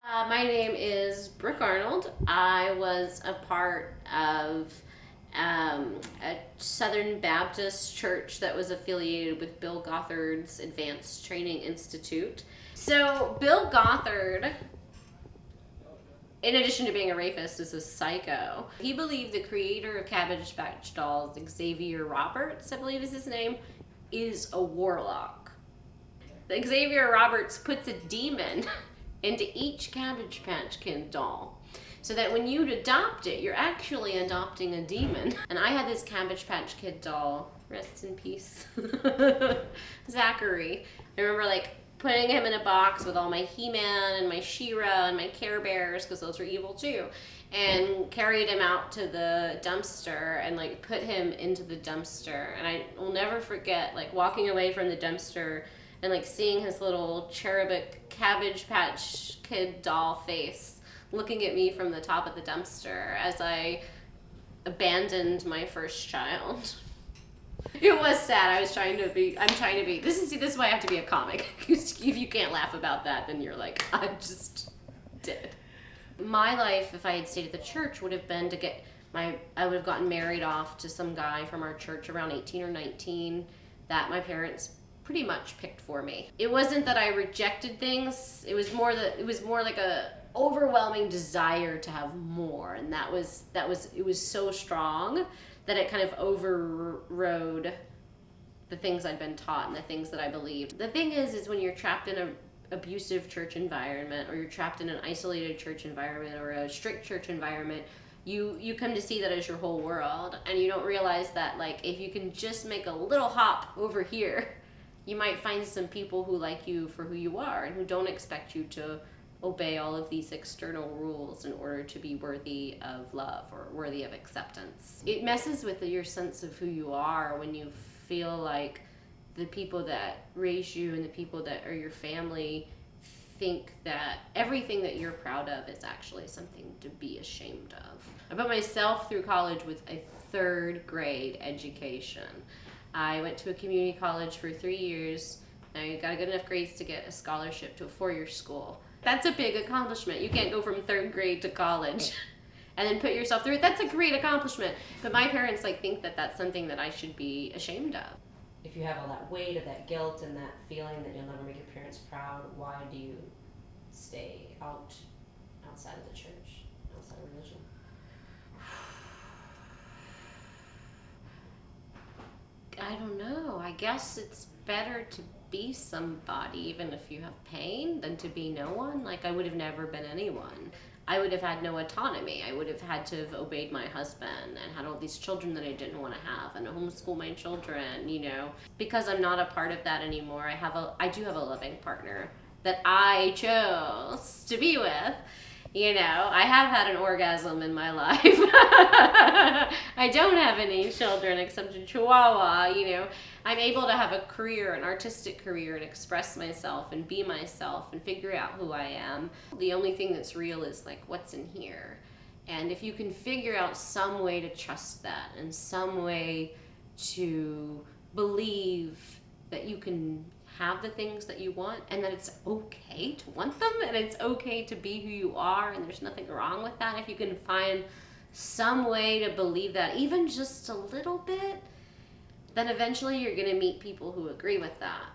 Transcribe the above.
My name is Brooke Arnold. I was a part of a Southern Baptist church that was affiliated with Bill Gothard's Advanced Training Institute. So Bill Gothard, in addition to being a rapist, is a psycho. He believed the creator of Cabbage Patch Dolls, Xavier Roberts, I believe is his name, is a warlock. Xavier Roberts puts a demon into each Cabbage Patch Kid doll, so that when you adopt it, you're actually adopting a demon. And I had this Cabbage Patch Kid doll, rest in peace, Zachary. I remember putting him in a box with all my He-Man and my She-Ra and my Care Bears, because those were evil too, and carried him out to the dumpster and put him into the dumpster. And I will never forget walking away from the dumpster and seeing his little cherubic Cabbage Patch Kid doll face looking at me from the top of the dumpster as I abandoned my first child. It was sad. I'm trying to be, this is why I have to be a comic. If you can't laugh about that, then you're like, I'm just dead. My life, if I had stayed at the church, would have been I would have gotten married off to some guy from our church around 18 or 19 that my parents pretty much picked for me. It wasn't that I rejected things, it was more like a overwhelming desire to have more, and it was so strong that it kind of overrode the things I'd been taught and the things that I believed. The thing is when you're trapped in an abusive church environment, or you're trapped in an isolated church environment or a strict church environment, you come to see that as your whole world, and you don't realize that if you can just make a little hop over here, you might find some people who like you for who you are and who don't expect you to obey all of these external rules in order to be worthy of love or worthy of acceptance. It messes with your sense of who you are when you feel like the people that raise you and the people that are your family think that everything that you're proud of is actually something to be ashamed of. I put myself through college with a 3rd grade education. I went to a community college for 3 years. I got good enough grades to get a scholarship to a 4-year school. That's a big accomplishment. You can't go from 3rd grade to college and then put yourself through it. That's a great accomplishment. But my parents think that that's something that I should be ashamed of. If you have all that weight of that guilt and that feeling that you'll never make your parents proud, why do you stay outside of the church, outside of religion? I don't know. I guess it's better to be somebody, even if you have pain, than to be no one. I would have never been anyone. I would have had no autonomy. I would have had to have obeyed my husband and had all these children that I didn't want to have and homeschool my children, Because I'm not a part of that anymore, I do have a loving partner that I chose to be with. I have had an orgasm in my life. I don't have any children except a chihuahua, I'm able to have a career, an artistic career, and express myself and be myself and figure out who I am. The only thing that's real is what's in here. And if you can figure out some way to trust that and some way to believe that you can have the things that you want and that it's okay to want them and it's okay to be who you are and there's nothing wrong with that, if you can find some way to believe that, even just a little bit, then eventually you're going to meet people who agree with that.